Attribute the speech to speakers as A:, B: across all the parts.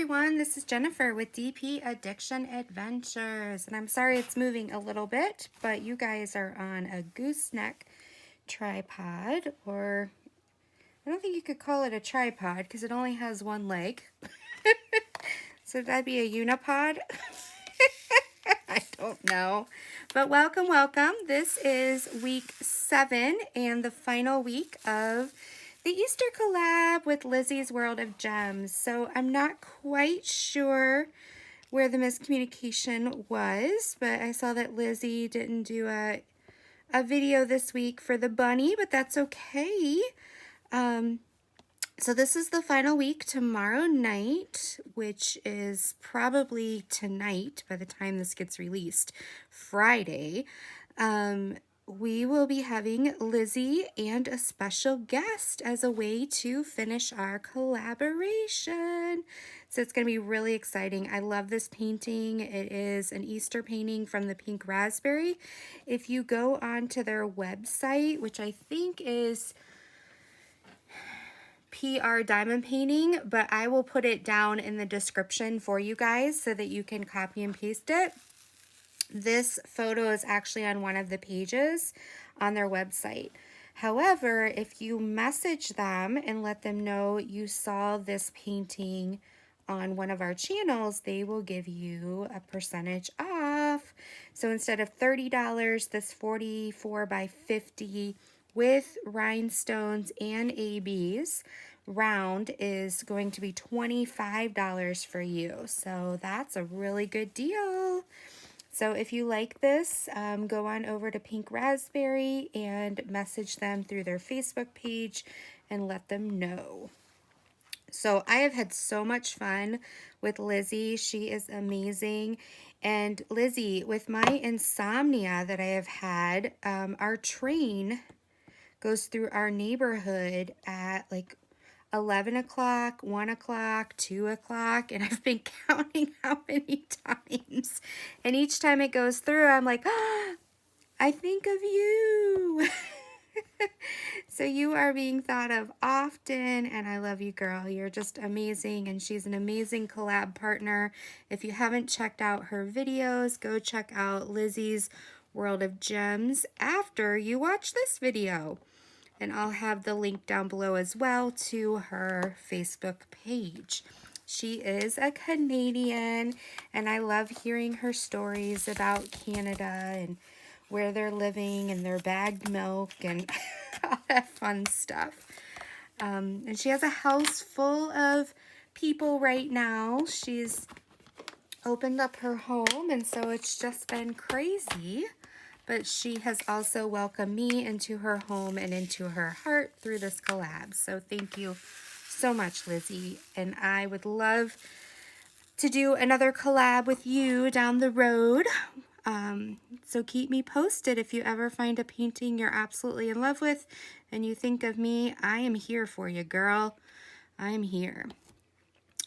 A: everyone, this is Jennifer with DP Addiction Adventures, and I'm sorry it's moving a little bit, but you guys are on a gooseneck tripod, or I don't think you could call it a tripod because it only has one leg. So that'd be a unipod. I don't know, but welcome, welcome. This is week 7 and the final week of the Easter collab with Lizzie's World of Gems. So I'm not quite sure where the miscommunication was, but I saw that Lizzie didn't do a video this week for the bunny, but that's okay. So this is the final week tomorrow night, which is probably tonight by the time this gets released, Friday. We will be having Lizzie and a special guest as a way to finish our collaboration. So it's going to be really exciting. I love this painting. It is an Easter painting from the Pink Razzberry. If you go onto their website, which I think is PR Diamond Painting, but I will put it down in the description for you guys so that you can copy and paste it. This photo is actually on one of the pages on their website. However, if you message them and let them know you saw this painting on one of our channels, they will give you a percentage off. So instead of $30, this 44 by 50 with rhinestones and ABs round is going to be $25 for you. So that's a really good deal. So if you like this, go on over to Pink Razzberry and message them through their Facebook page and let them know. So I have had so much fun with Lizzie. She is amazing. And Lizzie, with my insomnia that I have had, our train goes through our neighborhood at like 11 o'clock, 1 o'clock, 2 o'clock, and I've been counting how many times. And each time it goes through, I'm like, oh, I think of you. So you are being thought of often, and I love you, girl. You're just amazing, and she's an amazing collab partner. If you haven't checked out her videos, go check out Lizzie's World of Gems after you watch this video. And I'll have the link down below as well to her Facebook page. She is a Canadian, and I love hearing her stories about Canada and where they're living and their bagged milk and all that fun stuff. And she has a house full of people right now. She's opened up her home, and so it's just been crazy. But she has also welcomed me into her home and into her heart through this collab. So thank you so much, Lizzie. And I would love to do another collab with you down the road. So keep me posted if you ever find a painting you're absolutely in love with and you think of me. I am here for you, girl. I'm here.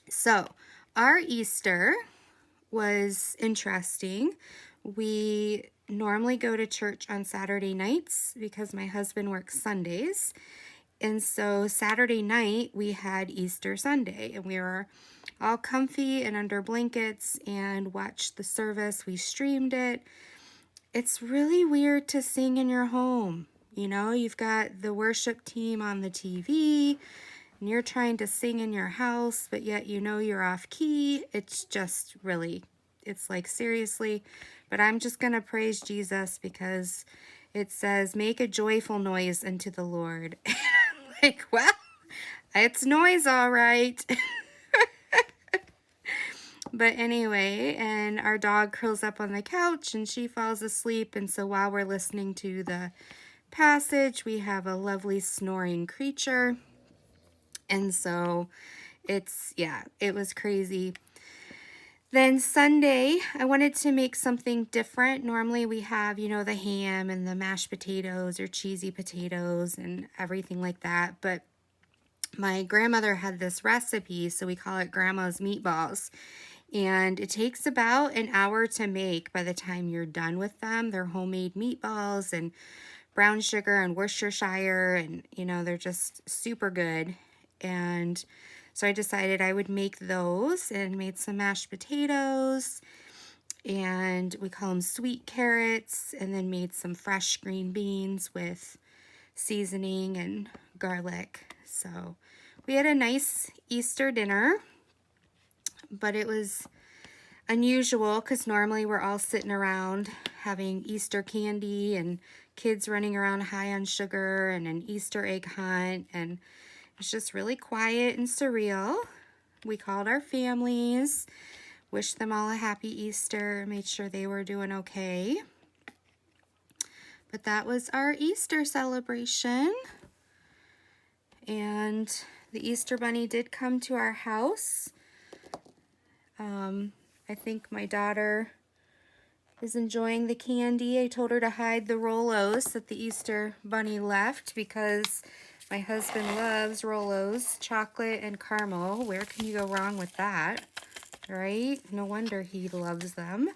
A: So our Easter was interesting. We normally go to church on Saturday nights because my husband works Sundays. And so Saturday night we had Easter Sunday, and we were all comfy and under blankets and watched the service. We streamed it. It's really weird to sing in your home. You know, you've got the worship team on the TV and you're trying to sing in your house, but yet you know you're off key. It's just really, it's like seriously. But I'm just going to praise Jesus because it says, make a joyful noise unto the Lord. Like, well, it's noise, all right. But anyway, and our dog curls up on the couch and she falls asleep. And so while we're listening to the passage, we have a lovely snoring creature. And so it's, yeah, it was crazy. Then Sunday, I wanted to make something different. Normally we have, you know, the ham and the mashed potatoes or cheesy potatoes and everything like that. But my grandmother had this recipe, so we call it Grandma's Meatballs. And it takes about an hour to make by the time you're done with them. They're homemade meatballs and brown sugar and Worcestershire, and, you know, they're just super good. And So I decided I would make those, and made some mashed potatoes, and we call them sweet carrots, and then made some fresh green beans with seasoning and garlic. So we had a nice Easter dinner, but it was unusual because normally we're all sitting around having Easter candy and kids running around high on sugar and an Easter egg hunt, and it's just really quiet and surreal. We called our families, wished them all a happy Easter, made sure they were doing okay. But that was our Easter celebration. And the Easter Bunny did come to our house. I think my daughter is enjoying the candy. I told her to hide the Rolos that the Easter Bunny left because my husband loves Rolos, chocolate and caramel. Where can you go wrong with that, right? No wonder he loves them.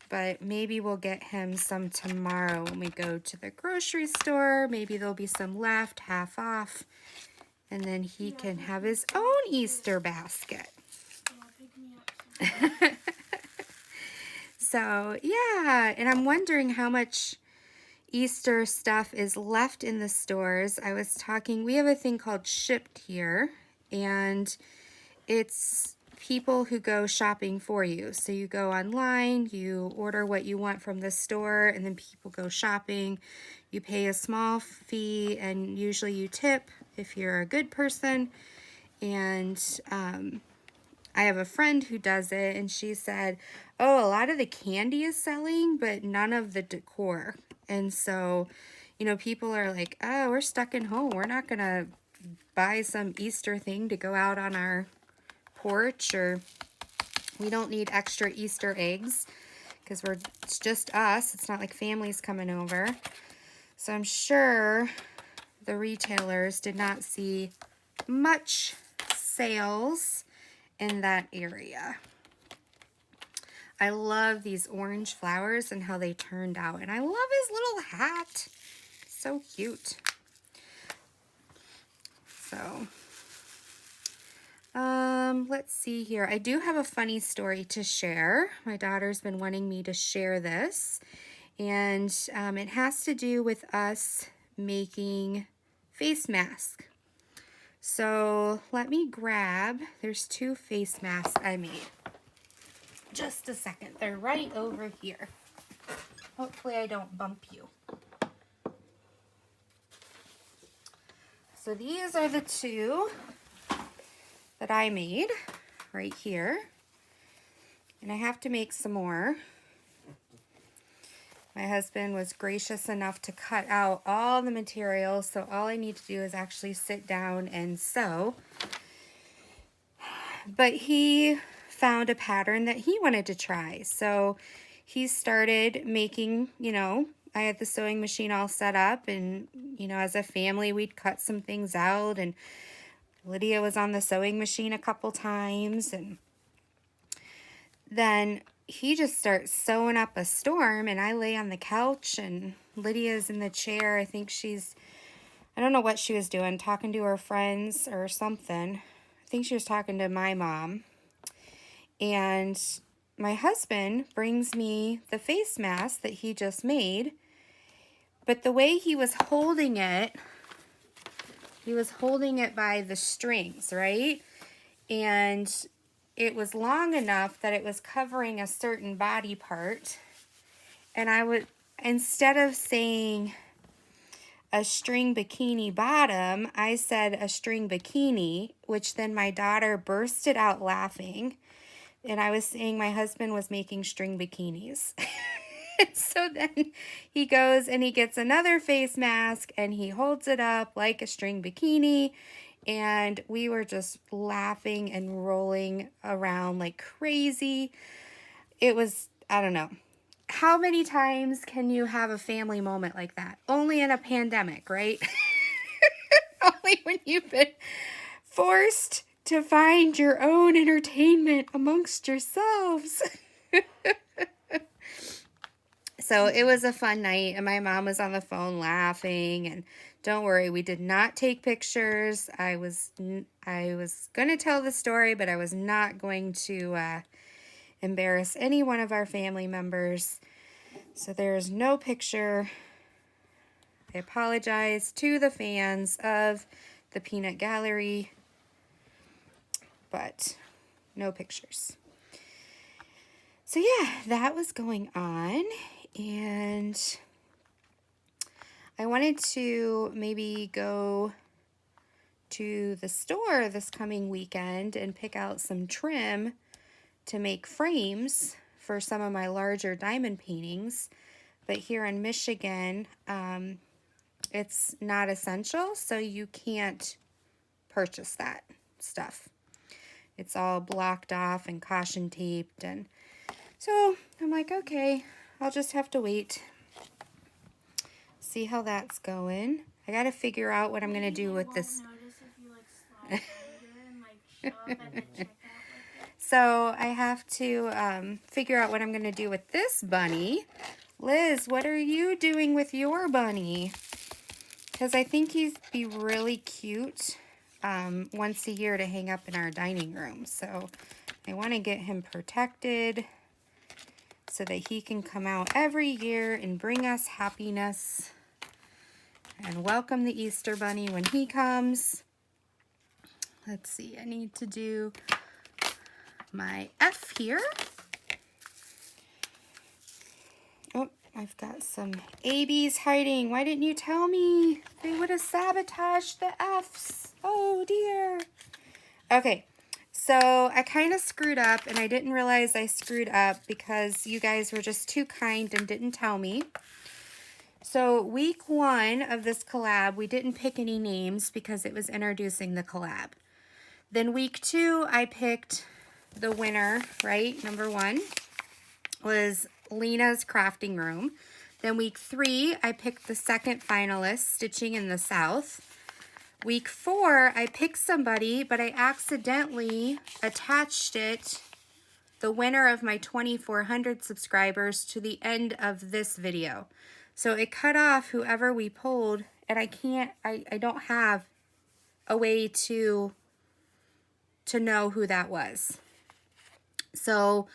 A: But maybe we'll get him some tomorrow when we go to the grocery store. Maybe there'll be some left, half off, and then he can have his own Easter basket. So, yeah, and I'm wondering how much Easter stuff is left in the stores. I was talking, we have a thing called Shipped here, and it's people who go shopping for you. So you go online, you order what you want from the store, and then people go shopping. You pay a small fee, and usually you tip if you're a good person. And I have a friend who does it, and she said, oh, a lot of the candy is selling, but none of the decor. And so, you know, people are like, oh, we're stuck in home. We're not going to buy some Easter thing to go out on our porch, or we don't need extra Easter eggs because it's just us. It's not like families coming over. So I'm sure the retailers did not see much sales in that area. I love these orange flowers and how they turned out. And I love his little hat. So cute. So, let's see here. I do have a funny story to share. My daughter's been wanting me to share this. And it has to do with us making face masks. So let me grab, there's 2 face masks I made. Just a second, they're right over here. Hopefully I don't bump you. So these are the 2 that I made right here. And I have to make some more. My husband was gracious enough to cut out all the materials, so all I need to do is actually sit down and sew. But he found a pattern that he wanted to try, so he started making, you know, I had the sewing machine all set up, and, you know, as a family, we'd cut some things out, and Lydia was on the sewing machine a couple times, and then he just starts sewing up a storm, and I lay on the couch, and Lydia's in the chair. I think I don't know what she was doing, talking to her friends or something. I think she was talking to my mom. And my husband brings me the face mask that he just made, but the way he was holding it by the strings, right? And it was long enough that it was covering a certain body part. And I would, instead of saying a string bikini bottom, I said a string bikini, which then my daughter bursted out laughing. And I was saying my husband was making string bikinis. So then he goes and he gets another face mask and he holds it up like a string bikini. And we were just laughing and rolling around like crazy. It was, I don't know. How many times can you have a family moment like that? Only in a pandemic, right? Only when you've been forced to find your own entertainment amongst yourselves. So it was a fun night, and my mom was on the phone laughing, and Don't worry, we did not take pictures. I was going to tell the story, but I was not going to embarrass any one of our family members. So there's no picture. I apologize to the fans of the Peanut Gallery, but no pictures. So yeah, that was going on, and I wanted to maybe go to the store this coming weekend and pick out some trim to make frames for some of my larger diamond paintings. But here in Michigan, it's not essential, so you can't purchase that stuff. It's all blocked off and caution taped, and so I'm like, okay, I'll just have to wait. See how that's going. I gotta figure out what I'm gonna do with this. So I have to figure out what I'm gonna do with this bunny. Liz, what are you doing with your bunny? Because I think he'd be really cute once a year to hang up in our dining room. So I want to get him protected so that he can come out every year and bring us happiness and welcome the Easter Bunny when he comes. Let's see, I need to do my F here. Oh, I've got some ABs hiding. Why didn't you tell me? They would have sabotaged the Fs. Oh dear. Okay, so I kind of screwed up, and I didn't realize I screwed up because you guys were just too kind and didn't tell me. So week 1 of this collab, we didn't pick any names because it was introducing the collab. Then week 2, I picked the winner, right? Number 1 was Lena's Crafting Room. Then week 3, I picked the second finalist, Stitching in the South. Week 4, I picked somebody, but I accidentally attached it, the winner of my 2,400 subscribers, to the end of this video. So it cut off whoever we pulled, and I don't have a way to know who that was. So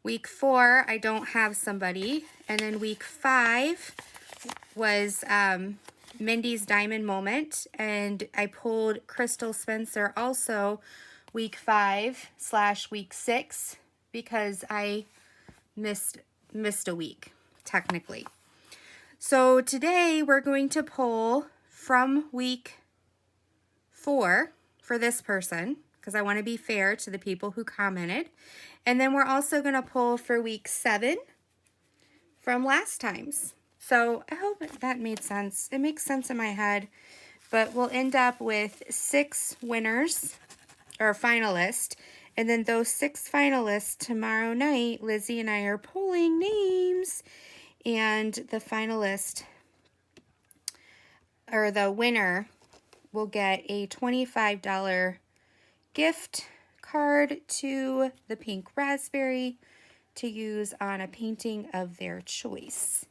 A: week 4, I don't have somebody. And then week 5 was Mindy's Diamond Moment. And I pulled Crystal Spencer also week 5/week 6 because I missed a week, technically. So today we're going to pull from week 4 for this person, because I want to be fair to the people who commented. And then we're also going to pull for week 7 from last time's. So I hope that made sense. It makes sense in my head. But we'll end up with 6 winners, or finalists. And then those 6 finalists, tomorrow night, Lizzie and I are pulling names. And the finalist, or the winner, will get a $25 gift card to the Pink Razzberry to use on a painting of their choice.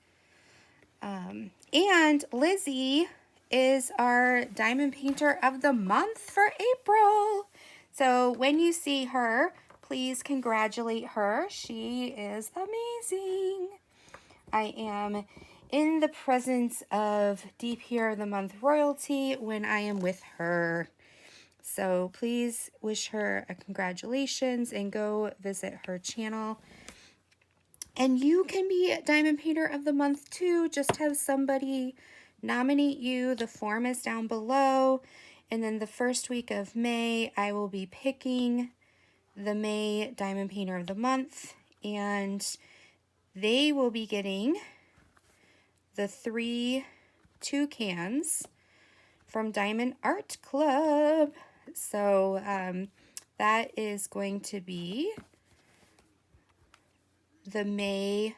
A: And Lizzie is our Diamond Painter of the Month for April. So when you see her, please congratulate her. She is amazing. I am in the presence of DPR of the Month royalty when I am with her. So please wish her a congratulations and go visit her channel. And you can be Diamond Painter of the Month too. Just have somebody nominate you. The form is down below. And then the first week of May, I will be picking the May Diamond Painter of the Month. And they will be getting the 3 toucans from Diamond Art Club. So that is going to be the May,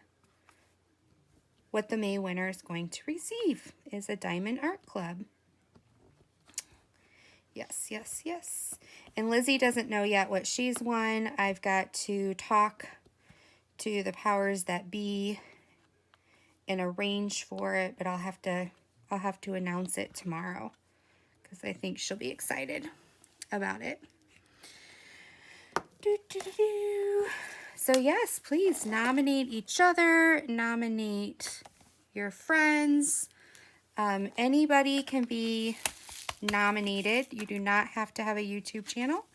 A: what the May winner is going to receive is a Diamond Art Club. Yes, yes, yes. And Lizzie doesn't know yet what she's won. I've got to talk to the powers that be and arrange for it, but I'll have to I'll have to announce it tomorrow because I think she'll be excited about it. So yes, please nominate each other, nominate your friends. Anybody can be nominated. You do not have to have a YouTube channel.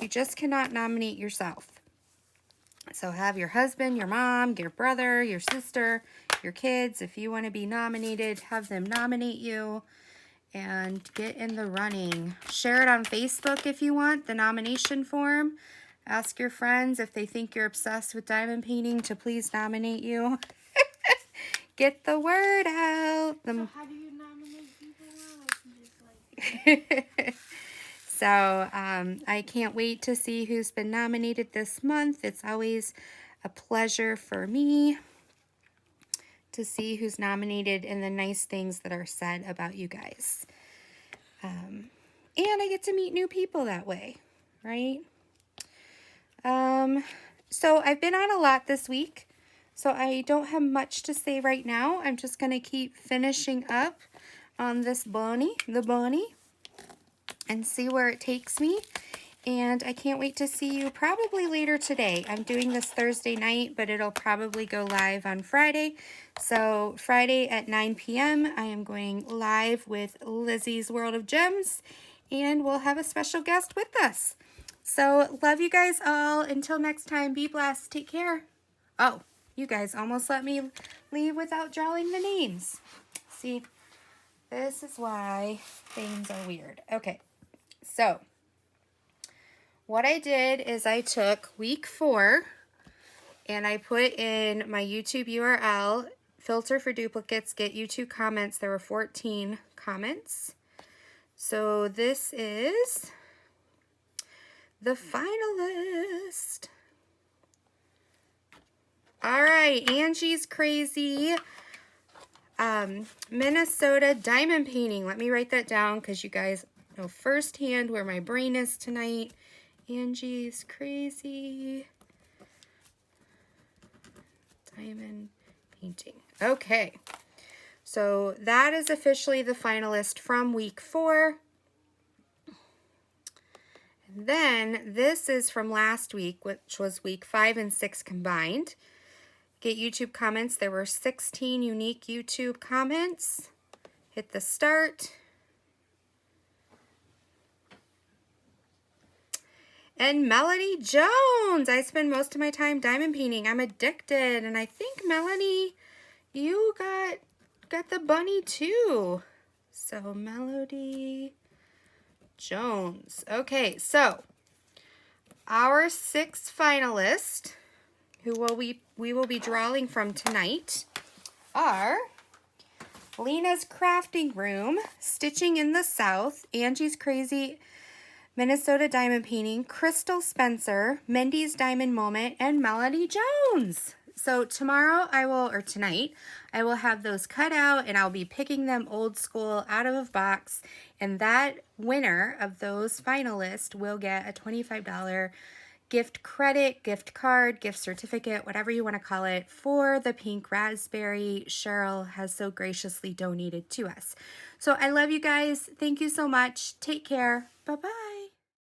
A: You just cannot nominate yourself. So have your husband, your mom, your brother, your sister, your kids. If you want to be nominated, have them nominate you and get in the running. Share it on Facebook if you want, the nomination form. Ask your friends if they think you're obsessed with diamond painting to please nominate you. Get the word out.
B: So how do you nominate people now? Like you just like...
A: So I can't wait to see who's been nominated this month. It's always a pleasure for me to see who's nominated and the nice things that are said about you guys. And I get to meet new people that way, right? So I've been on a lot this week, so I don't have much to say right now. I'm just going to keep finishing up on this bunny, and see where it takes me. And I can't wait to see you probably later today. I'm doing this Thursday night, but it'll probably go live on Friday. So Friday at 9 p.m. I am going live with Lizzie's World of Gems, and we'll have a special guest with us. So love you guys all. Until next time, be blessed. Take care. Oh, you guys almost let me leave without drawing the names. See, this is why things are weird. Okay. So, what I did is I took week 4 and I put in my YouTube URL, filter for duplicates, get YouTube comments. There were 14 comments. So this is the finalist. All right, Angie's Crazy. Minnesota diamond painting. Let me write that down because you guys know firsthand where my brain is tonight. Angie's Crazy diamond painting. Okay, so that is officially the finalist from week 4. And then this is from last week, which was week 5 and 6 combined. Get YouTube comments. There were 16 unique YouTube comments. Hit the start. And Melanie Jones. I spend most of my time diamond painting. I'm addicted. And I think, Melanie, you got the bunny too. So Melody Jones. Okay, so our 6th finalist, who we will be drawing from tonight, are Lena's Crafting Room, Stitching in the South, Angie's Crazy Minnesota Diamond Painting, Crystal Spencer, Mindy's Diamond Moment, and Melody Jones. So tonight, I will have those cut out and I'll be picking them old school out of a box. And that winner of those finalists will get a $25 gift credit, gift card, gift certificate, whatever you want to call it, for the Pink Razzberry Cheryl has so graciously donated to us. So I love you guys. Thank you so much. Take care. Bye-bye.